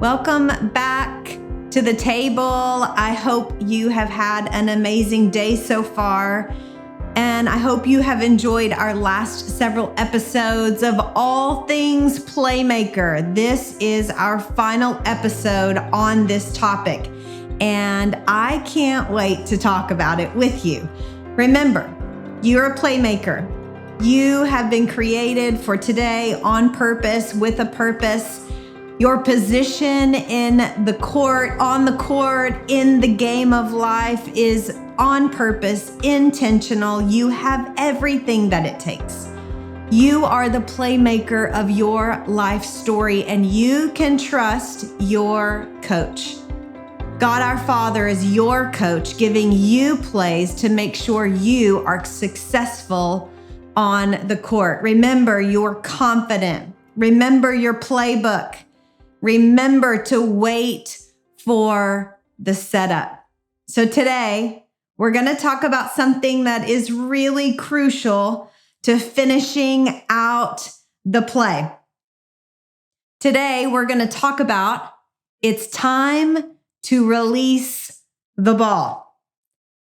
Welcome back to the table. I hope you have had an amazing day so far. And I hope you have enjoyed our last several episodes of All Things Playmaker. This is our final episode on this topic, and I can't wait to talk about it with you. Remember, you're a playmaker. You have been created for today on purpose, with a purpose. Your position in the court, on the court, in the game of life is on purpose, intentional. You have everything that it takes. You are the playmaker of your life story, and you can trust your coach. God our Father is your coach, giving you plays to make sure you are successful on the court. Remember, you're confident. Remember your playbook. Remember to wait for the setup. So today, we're going to talk about something that is really crucial to finishing out the play. Today, we're going to talk about it's time to release the ball.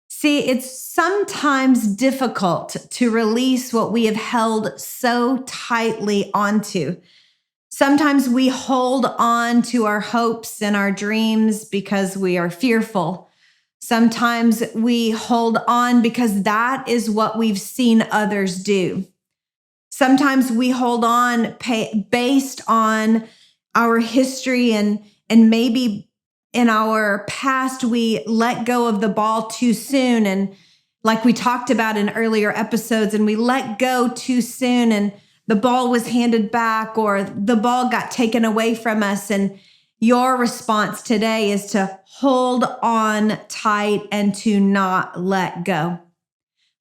See, it's sometimes difficult to release what we have held so tightly onto. Sometimes we hold on to our hopes and our dreams because we are fearful. Sometimes we hold on because that is what we've seen others do. Sometimes we hold on based on our history and maybe in our past, we let go of the ball too soon. And like we talked about in earlier episodes, and we let go too soon and the ball was handed back or the ball got taken away from us. And your response today is to hold on tight and to not let go.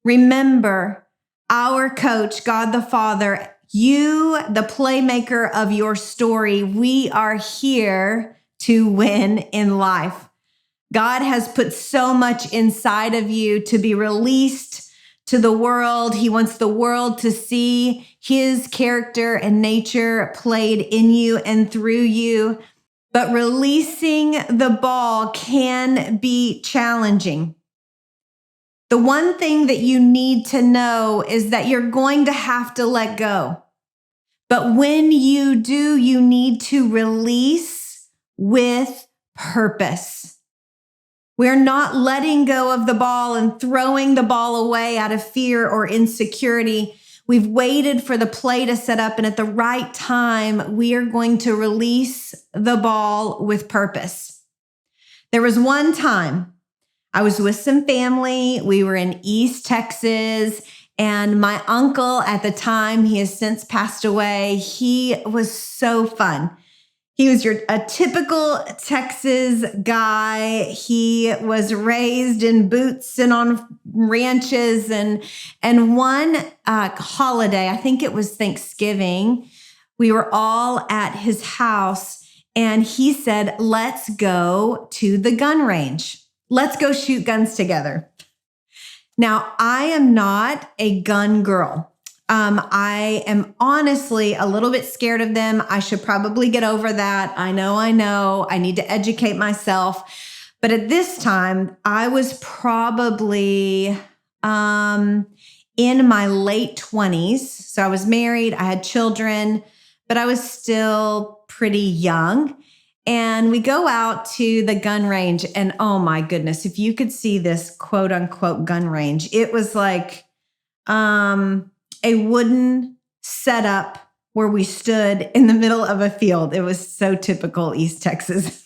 Remember, our coach, God the Father, you, the playmaker of your story, we are here to win in life. God has put so much inside of you to be released to the world. He wants the world to see his character and nature played in you and through you. But releasing the ball can be challenging. The one thing that you need to know is that you're going to have to let go. But when you do, you need to release with purpose. We're not letting go of the ball and throwing the ball away out of fear or insecurity. We've waited for the play to set up, and at the right time, we are going to release the ball with purpose. There was one time I was with some family. We were in East Texas, and my uncle at the time, he has since passed away. He was so fun. He was a typical Texas guy. He was raised in boots and on ranches. And one holiday, I think it was Thanksgiving, we were all at his house. And he said, let's go to the gun range. Let's go shoot guns together. Now, I am not a gun girl. I am honestly a little bit scared of them. I should probably get over that. I know. I need to educate myself. But at this time, I was probably in my late 20s. So I was married, I had children, but I was still pretty young. And we go out to the gun range, and oh my goodness, if you could see this quote unquote gun range, it was like a wooden setup where we stood in the middle of a field. It was so typical East Texas.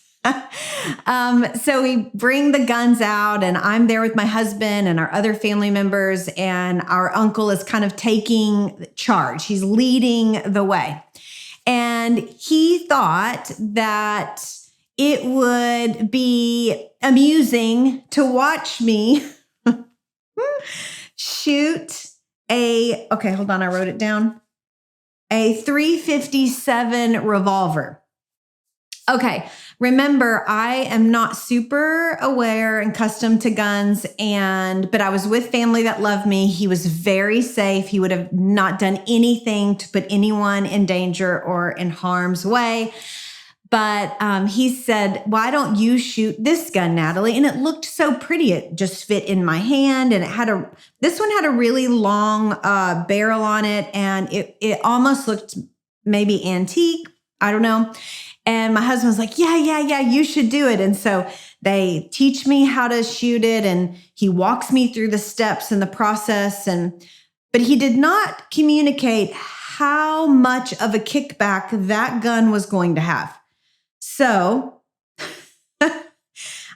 So we bring the guns out, and I'm there with my husband and our other family members, and our uncle is kind of taking charge. He's leading the way. And he thought that it would be amusing to watch me shoot hold on, I wrote it down. A .357 revolver. Okay, remember, I am not super aware and accustomed to guns, but I was with family that loved me. He was very safe. He would have not done anything to put anyone in danger or in harm's way. But he said, why don't you shoot this gun, Natalie? And it looked so pretty. It just fit in my hand. And this one had a really long barrel on it. And it almost looked maybe antique. I don't know. And my husband was like, yeah, you should do it. And so they teach me how to shoot it. And he walks me through the steps and the process. But he did not communicate how much of a kickback that gun was going to have. So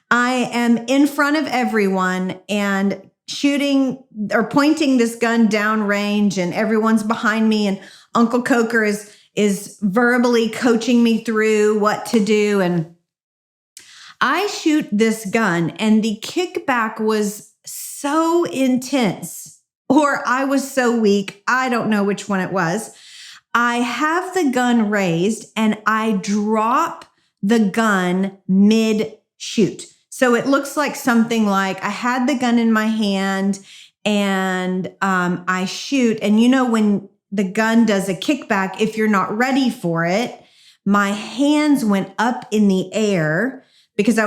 I am in front of everyone and shooting or pointing this gun downrange, and everyone's behind me, and Uncle Coker is verbally coaching me through what to do. And I shoot this gun, and the kickback was so intense, or I was so weak. I don't know which one it was. I have the gun raised and I drop the gun mid-shoot. So it looks like something like I had the gun in my hand and I shoot. And when the gun does a kickback, if you're not ready for it, my hands went up in the air because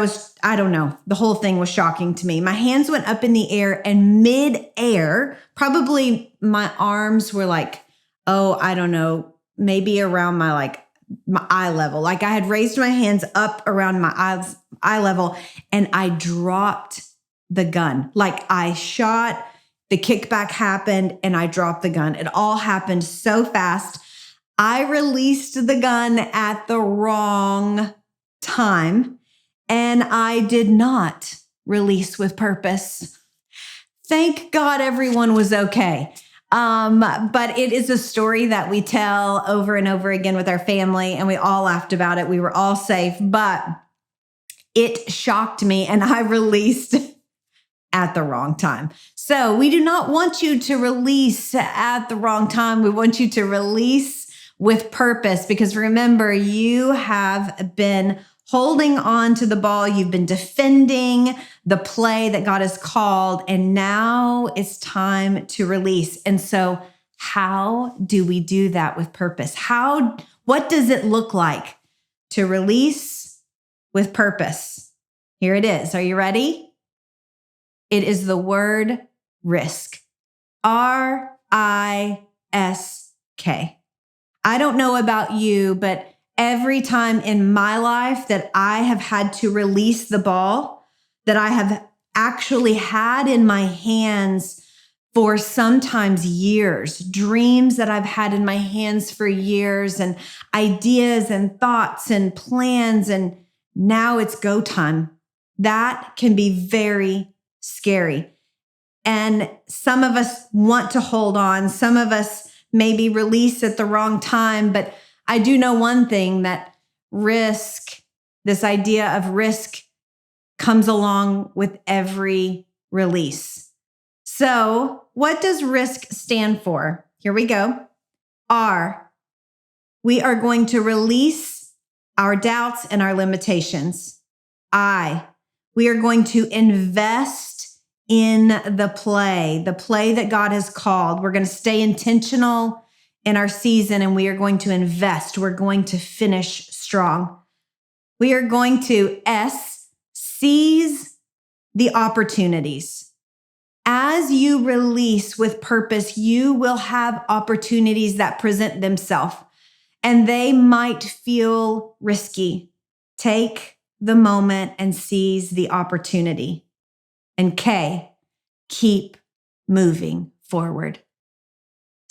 I don't know, the whole thing was shocking to me. My hands went up in the air, and mid-air, probably my arms were like, I don't know, maybe around my eye level. Like I had raised my hands up around my eye level, and I dropped the gun. Like I shot, the kickback happened, and I dropped the gun. It all happened so fast. I released the gun at the wrong time, and I did not release with purpose. Thank God everyone was okay. But it is a story that we tell over and over again with our family, and we all laughed about it. We were all safe, but it shocked me, and I released at the wrong time. So we do not want you to release at the wrong time. We want you to release with purpose, because remember, you have been holding on to the ball. You've been defending the play that God has called, and now it's time to release. And so how do we do that with purpose? What does it look like to release with purpose? Here it is. Are you ready? It is the word risk. R-I-S-K. I don't know about you, but every time in my life that I have had to release the ball, that I have actually had in my hands for sometimes years, dreams that I've had in my hands for years, and ideas and thoughts and plans, and now it's go time. That can be very scary. And some of us want to hold on. Some of us maybe release at the wrong time, but I do know one thing, that risk, this idea of risk, comes along with every release. So what does RISK stand for? Here we go. R, we are going to release our doubts and our limitations. I, we are going to invest in the play that God has called. We're going to stay intentional in our season, and we are going to invest. We're going to finish strong. We are going to seize the opportunities. As you release with purpose, you will have opportunities that present themselves, and they might feel risky. Take the moment and seize the opportunity. And K, keep moving forward.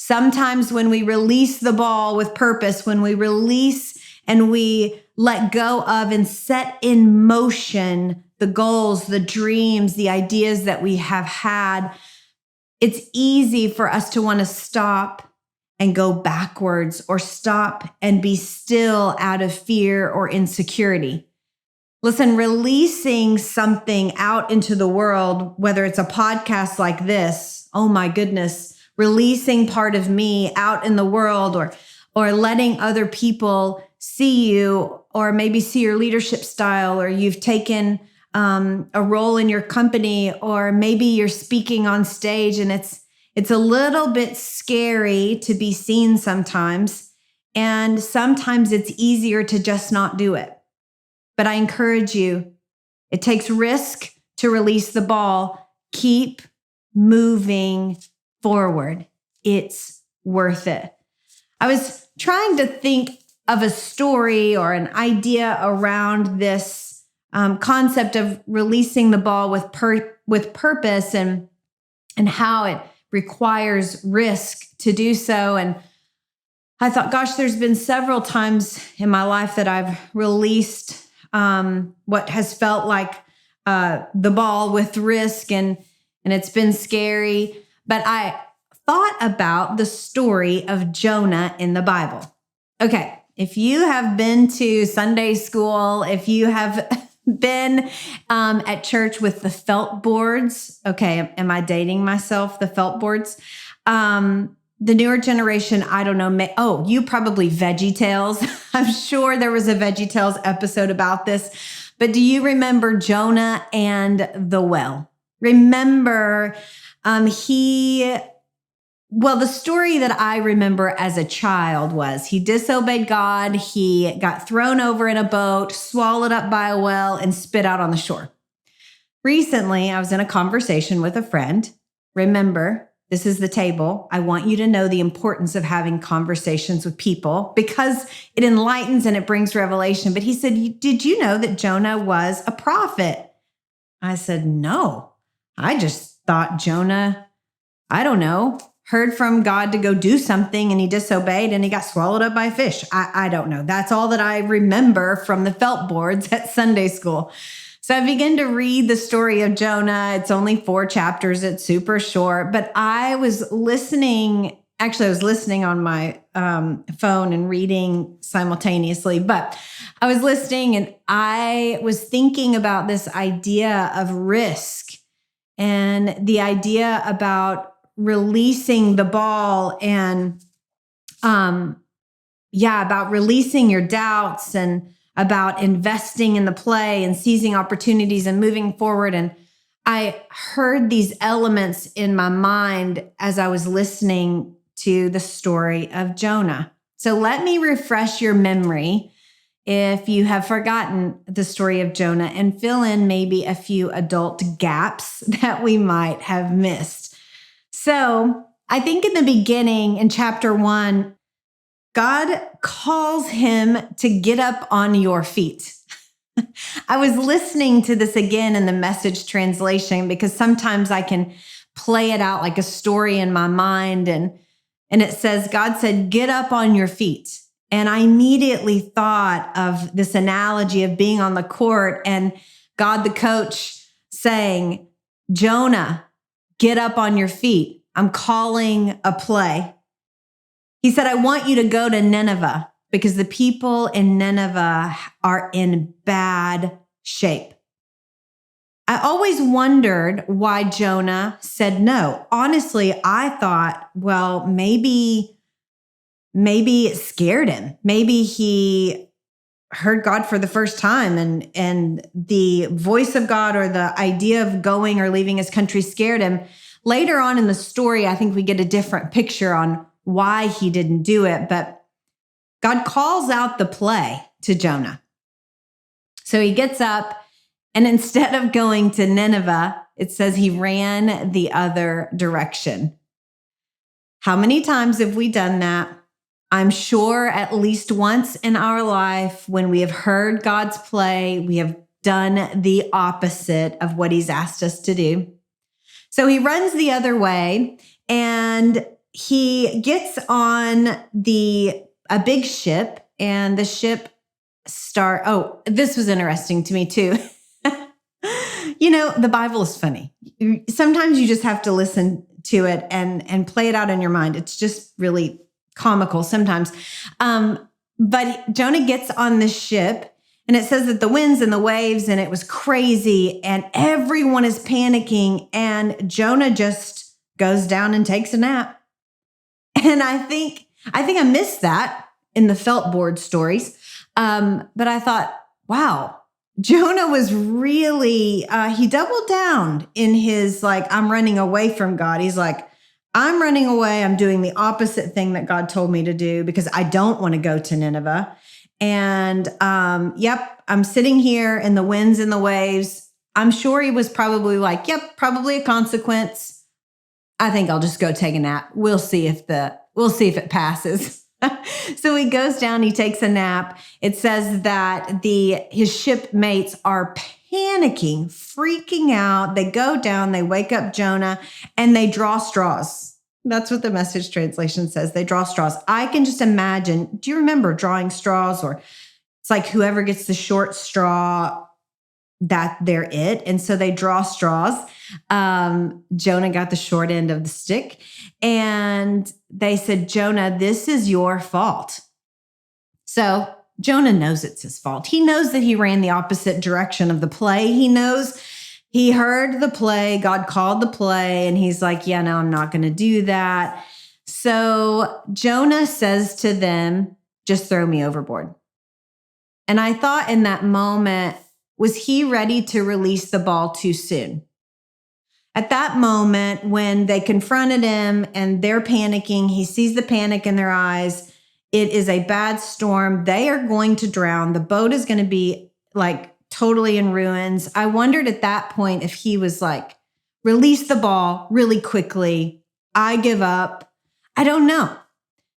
Sometimes when we release the ball with purpose, when we release and we let go of and set in motion the goals, the dreams, the ideas that we have had, it's easy for us to want to stop and go backwards, or stop and be still out of fear or insecurity. Listen, releasing something out into the world, whether it's a podcast like this, oh my goodness, releasing part of me out in the world, or letting other people see you, or maybe see your leadership style, or you've taken a role in your company, or maybe you're speaking on stage, and it's a little bit scary to be seen sometimes. And sometimes it's easier to just not do it. But I encourage you, it takes risk to release the ball. Keep moving forward. It's worth it. I was trying to think of a story or an idea around this concept of releasing the ball with purpose and how it requires risk to do so. And I thought, gosh, there's been several times in my life that I've released what has felt like the ball with risk, and it's been scary. But I thought about the story of Jonah in the Bible. Okay, if you have been to Sunday school, if you have been at church with the felt boards, okay, am I dating myself? The felt boards? The newer generation, I don't know. You probably Veggie Tales. I'm sure there was a Veggie Tales episode about this. But do you remember Jonah and the well? Remember, the story that I remember as a child was he disobeyed God. He got thrown over in a boat, swallowed up by a well, and spit out on the shore. Recently, I was in a conversation with a friend. Remember, this is the table. I want you to know the importance of having conversations with people because it enlightens and it brings revelation. But he said, did you know that Jonah was a prophet? I said, no. I just thought Jonah, I don't know, heard from God to go do something and he disobeyed and he got swallowed up by a fish. I don't know. That's all that I remember from the felt boards at Sunday school. So I began to read the story of Jonah. It's only 4 chapters. It's super short, but I was listening. Actually, I was listening on my phone and reading simultaneously, but I was listening and I was thinking about this idea of risk and the idea about releasing the ball and, about releasing your doubts and about investing in the play and seizing opportunities and moving forward. And I heard these elements in my mind as I was listening to the story of Jonah. So let me refresh your memory if you have forgotten the story of Jonah and fill in maybe a few adult gaps that we might have missed. So I think in the beginning, in chapter 1, God calls him to get up on your feet. I was listening to this again in the Message translation because sometimes I can play it out like a story in my mind. And it says, God said, get up on your feet. And I immediately thought of this analogy of being on the court and God, the coach, saying, Jonah, get up on your feet. I'm calling a play. He said, I want you to go to Nineveh because the people in Nineveh are in bad shape. I always wondered why Jonah said no. Honestly, I thought, well, maybe it scared him. Maybe he heard God for the first time and the voice of God or the idea of going or leaving his country scared him. Later on in the story, I think we get a different picture on why he didn't do it, but God calls out the play to Jonah. So he gets up, and instead of going to Nineveh, it says he ran the other direction. How many times have we done that? I'm sure at least once in our life when we have heard God's play, we have done the opposite of what he's asked us to do. So he runs the other way, and he gets on a big ship, and the ship this was interesting to me too. The Bible is funny. Sometimes you just have to listen to it and play it out in your mind. It's just really comical sometimes. But Jonah gets on the ship, and it says that the winds and the waves, and it was crazy, and everyone is panicking, and Jonah just goes down and takes a nap. And I think I missed that in the felt board stories. But I thought, wow, Jonah was really, he doubled down in his, I'm running away from God. He's like, I'm running away. I'm doing the opposite thing that God told me to do because I don't want to go to Nineveh. And yep, I'm sitting here in the winds and the waves. I'm sure he was probably like, yep, probably a consequence. I think I'll just go take a nap. We'll see if it passes. So he goes down, he takes a nap. It says that his shipmates are panicking, freaking out. They go down, they wake up Jonah, and they draw straws. That's what the Message translation says. They draw straws. I can just imagine. Do you remember drawing straws? Or it's like whoever gets the short straw, that they're it. And so they draw straws. Jonah got the short end of the stick. And they said, Jonah, this is your fault. So Jonah knows it's his fault. He knows that he ran the opposite direction of the play. He knows he heard the play. God called the play. And he's like, yeah, no, I'm not going to do that. So Jonah says to them, just throw me overboard. And I thought in that moment, was he ready to release the ball too soon? At that moment, when they confronted him and they're panicking, he sees the panic in their eyes. It is a bad storm. They are going to drown. The boat is going to be like totally in ruins. I wondered at that point if he was like, release the ball really quickly. I give up. I don't know.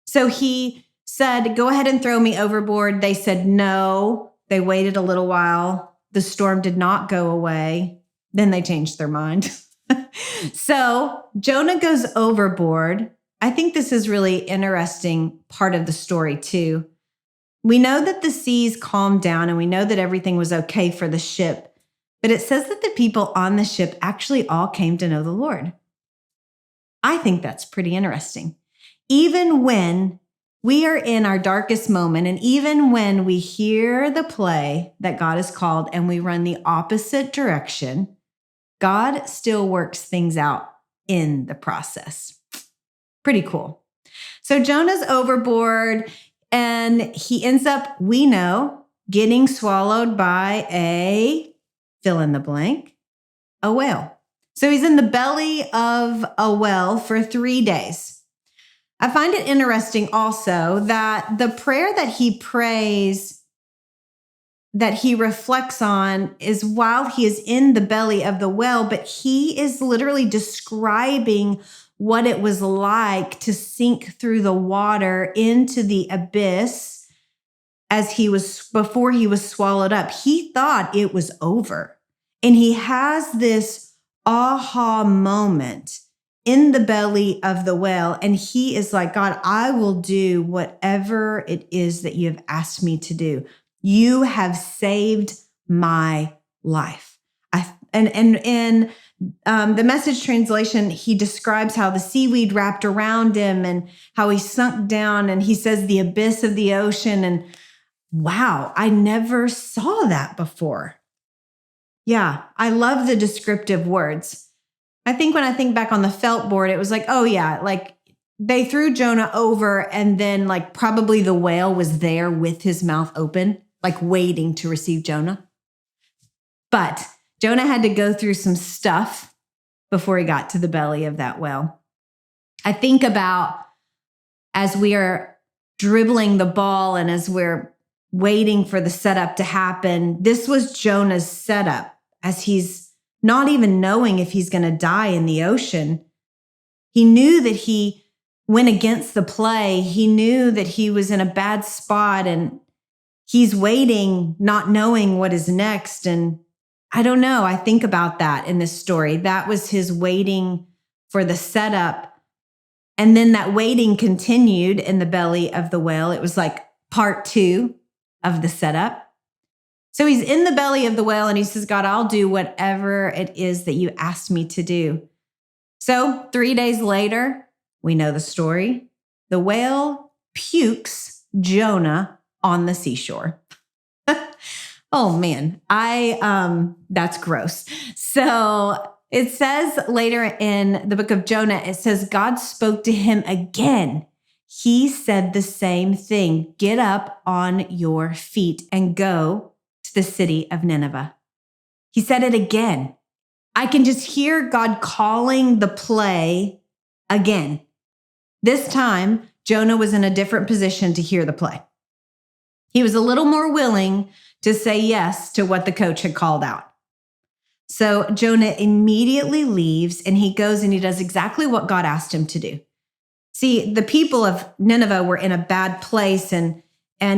So he said, go ahead and throw me overboard. They said no. They waited a little while. The storm did not go away. Then they changed their mind. So Jonah goes overboard. I think this is really interesting part of the story too. We know that the seas calmed down and we know that everything was okay for the ship, but it says that the people on the ship actually all came to know the Lord. I think that's pretty interesting. Even when we are in our darkest moment, and even when we hear the play that God has called and we run the opposite direction, God still works things out in the process. Pretty cool. So Jonah's overboard and he ends up, we know, getting swallowed by a fill in the blank, a whale. So he's in the belly of a whale for 3 days. I find it interesting also that the prayer that he prays, that he reflects on, is while he is in the belly of the whale, but he is literally describing what it was like to sink through the water into the abyss before he was swallowed up. He thought it was over. And he has this aha moment in the belly of the whale. And he is like, God, I will do whatever it is that you have asked me to do. You have saved my life. In the Message translation, he describes how the seaweed wrapped around him and how he sunk down, and he says the abyss of the ocean. And wow, I never saw that before. Yeah, I love the descriptive words. I think when I think back on the felt board, it was like, oh yeah, like they threw Jonah over and then like probably the whale was there with his mouth open, like waiting to receive Jonah. But Jonah had to go through some stuff before he got to the belly of that whale. I think about as we are dribbling the ball and as we're waiting for the setup to happen, this was Jonah's setup as he's not even knowing if he's going to die in the ocean. He knew that he went against the play. He knew that he was in a bad spot and he's waiting, not knowing what is next. And I don't know. I think about that in this story. That was his waiting for the setup. And then that waiting continued in the belly of the whale. It was like part 2 of the setup. So he's in the belly of the whale and he says, God, I'll do whatever it is that you asked me to do. So 3 days later, we know the story. The whale pukes Jonah on the seashore. Oh man, that's gross. So it says later in the book of Jonah, it says, God spoke to him again. He said the same thing. Get up on your feet and go to the city of Nineveh. He said it again. I can just hear God calling the play again. This time, Jonah was in a different position to hear the play. He was a little more willing to say yes to what the coach had called out. So Jonah immediately leaves and he goes and he does exactly what God asked him to do. See, the people of Nineveh were in a bad place and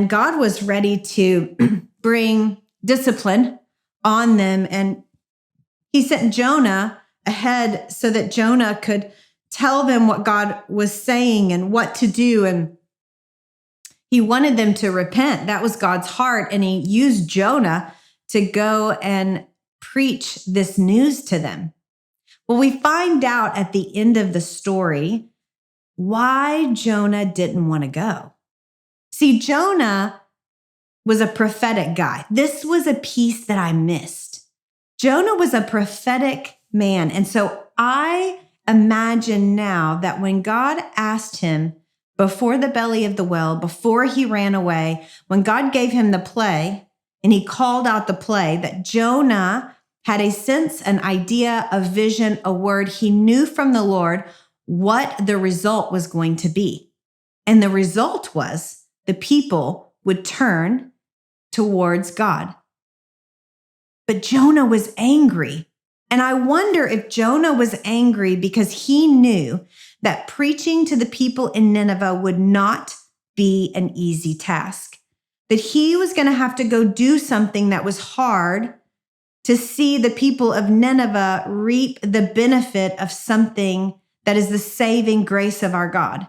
God was ready to bring discipline on them. And he sent Jonah ahead so that Jonah could tell them what God was saying and what to do. And he wanted them to repent. That was God's heart. And he used Jonah to go and preach this news to them. Well, we find out at the end of the story why Jonah didn't want to go. See, Jonah was a prophetic guy. This was a piece that I missed. Jonah was a prophetic man. And so I imagine now that when God asked him before the belly of the well, before he ran away, when God gave him the play and he called out the play, that Jonah had a sense, an idea, a vision, a word. He knew from the Lord what the result was going to be. And the result was the people would turn towards God. But Jonah was angry. And I wonder if Jonah was angry because he knew that preaching to the people in Nineveh would not be an easy task, that he was going to have to go do something that was hard to see the people of Nineveh reap the benefit of something that is the saving grace of our God.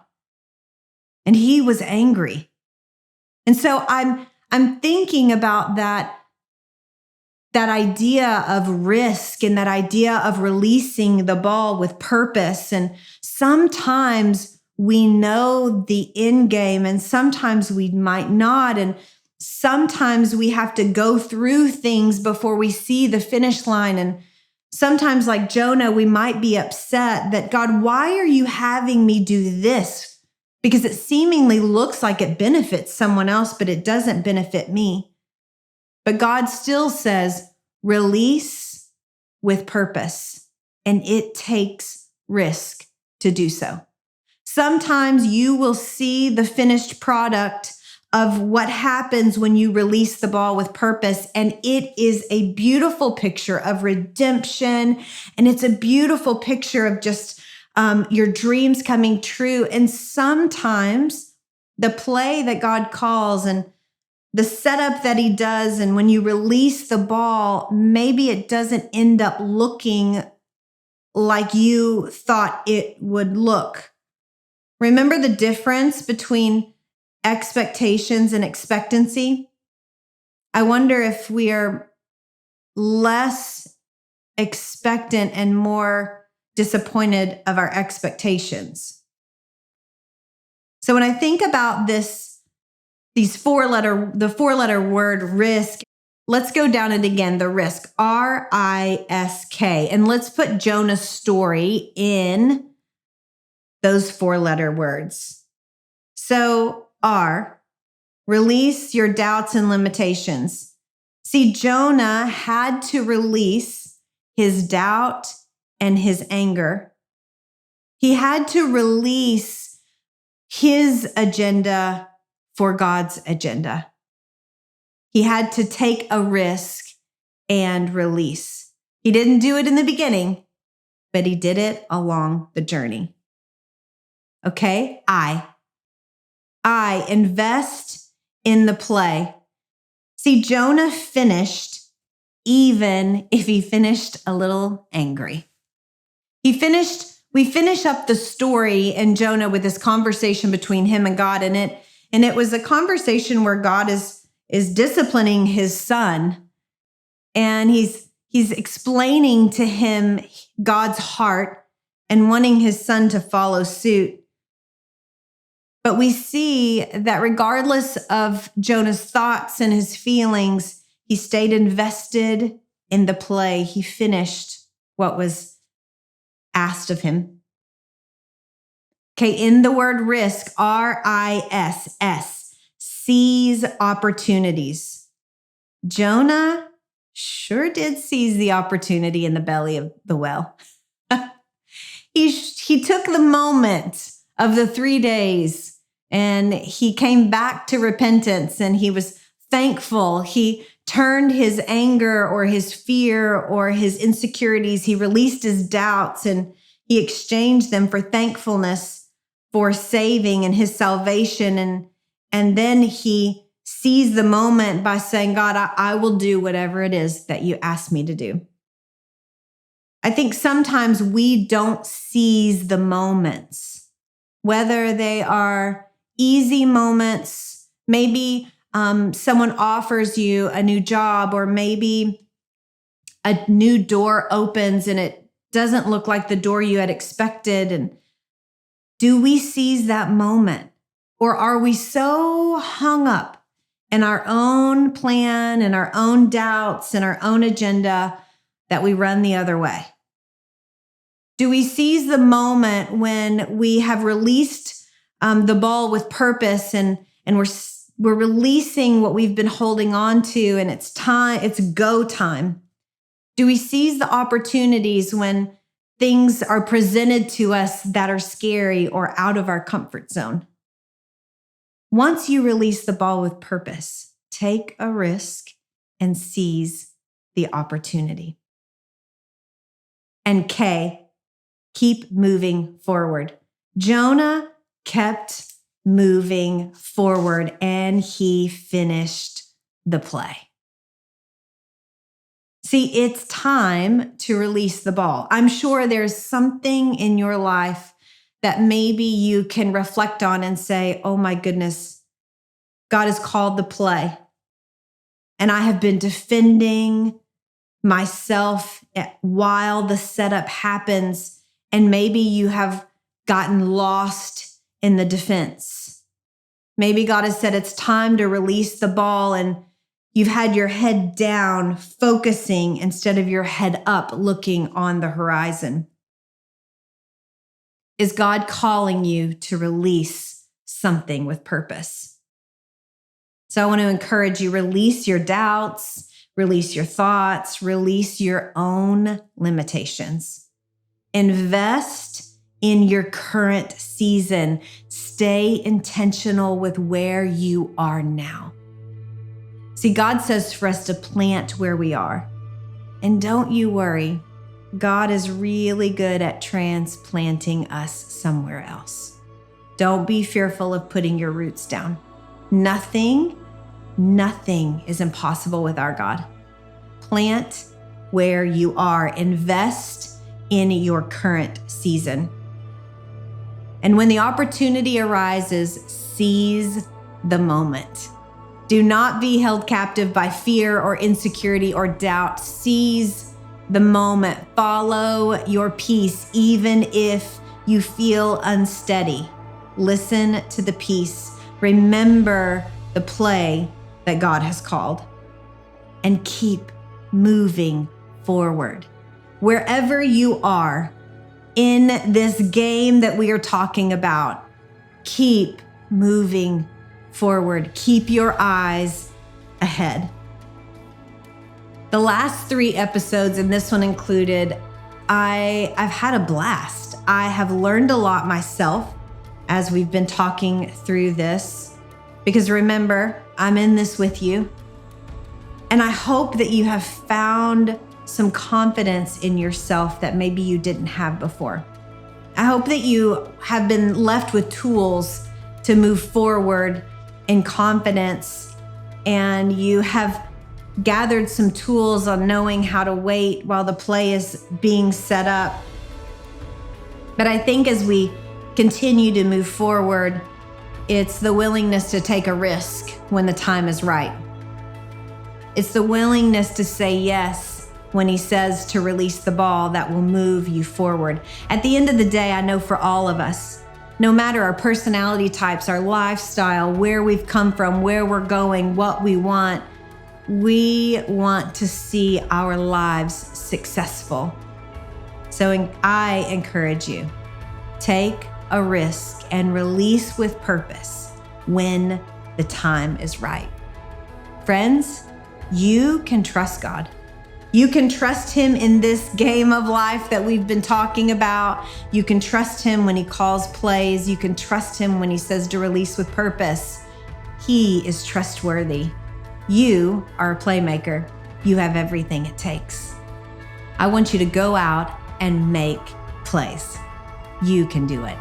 And he was angry. And so I'm thinking about that idea of risk and that idea of releasing the ball with purpose. And sometimes we know the end game and sometimes we might not. And sometimes we have to go through things before we see the finish line. And sometimes, like Jonah, we might be upset that, God, why are you having me do this? Because it seemingly looks like it benefits someone else, but it doesn't benefit me. But God still says, release with purpose, and it takes risk to do so. Sometimes you will see the finished product of what happens when you release the ball with purpose. And it is a beautiful picture of redemption. And it's a beautiful picture of just your dreams coming true. And sometimes the play that God calls and the setup that he does, and when you release the ball, maybe it doesn't end up looking like you thought it would look. Remember the difference between expectations and expectancy? I wonder if we are less expectant and more disappointed of our expectations. So when I think about the four-letter word risk, let's go down it again, the risk, R-I-S-K. And let's put Jonah's story in those four-letter words. So R, release your doubts and limitations. See, Jonah had to release his doubt and his anger. He had to release his agenda for God's agenda. He had to take a risk and release. He didn't do it in the beginning, but he did it along the journey. Okay, I invest in the play. See, Jonah finished even if he finished a little angry. We finish up the story in Jonah with this conversation between him and God, and it was a conversation where God is disciplining his son, and he's explaining to him God's heart and wanting his son to follow suit. But we see that regardless of Jonah's thoughts and his feelings, he stayed invested in the play. He finished what was asked of him. Okay, in the word risk, R-I-S-S, seize opportunities. Jonah sure did seize the opportunity in the belly of the well. He he took the moment of the 3 days and he came back to repentance and he was thankful. He turned his anger or his fear or his insecurities. He released his doubts and he exchanged them for thankfulness for saving and his salvation. And then he seized the moment by saying, God, I will do whatever it is that you ask me to do. I think sometimes we don't seize the moments, whether they are easy moments, maybe someone offers you a new job, or maybe a new door opens and it doesn't look like the door you had expected. And do we seize that moment? Or are we so hung up in our own plan and our own doubts and our own agenda that we run the other way? Do we seize the moment when we have released the ball with purpose and we're releasing what we've been holding on to, and it's time, it's go time? Do we seize the opportunities when things are presented to us that are scary or out of our comfort zone? Once you release the ball with purpose, take a risk and seize the opportunity. And K, keep moving forward. Jonah kept moving forward and he finished the play. See, it's time to release the ball. I'm sure there's something in your life that maybe you can reflect on and say, oh my goodness, God has called the play. And I have been defending myself while the setup happens. And maybe you have gotten lost in the defense. Maybe God has said it's time to release the ball and you've had your head down, focusing instead of your head up, looking on the horizon. Is God calling you to release something with purpose? So I want to encourage you, release your doubts, release your thoughts, release your own limitations. Invest in your current season. Stay intentional with where you are now. See, God says for us to plant where we are. And don't you worry, God is really good at transplanting us somewhere else. Don't be fearful of putting your roots down. Nothing is impossible with our God. Plant where you are. Invest in your current season. And when the opportunity arises, seize the moment. Do not be held captive by fear or insecurity or doubt. Seize the moment. Follow your peace, even if you feel unsteady. Listen to the peace. Remember the play that God has called. And keep moving forward. Wherever you are in this game that we are talking about, keep moving forward. Keep your eyes ahead. The last 3 episodes, and this one included, I've had a blast. I have learned a lot myself as we've been talking through this, because remember, I'm in this with you. And I hope that you have found some confidence in yourself that maybe you didn't have before. I hope that you have been left with tools to move forward in confidence, and you have gathered some tools on knowing how to wait while the play is being set up. But I think as we continue to move forward, it's the willingness to take a risk when the time is right. It's the willingness to say yes when he says to release the ball that will move you forward. At the end of the day, I know for all of us, no matter our personality types, our lifestyle, where we've come from, where we're going, what we want to see our lives successful. So I encourage you, take a risk and release with purpose when the time is right. Friends, you can trust God. You can trust him in this game of life that we've been talking about. You can trust him when he calls plays. You can trust him when he says to release with purpose. He is trustworthy. You are a playmaker. You have everything it takes. I want you to go out and make plays. You can do it.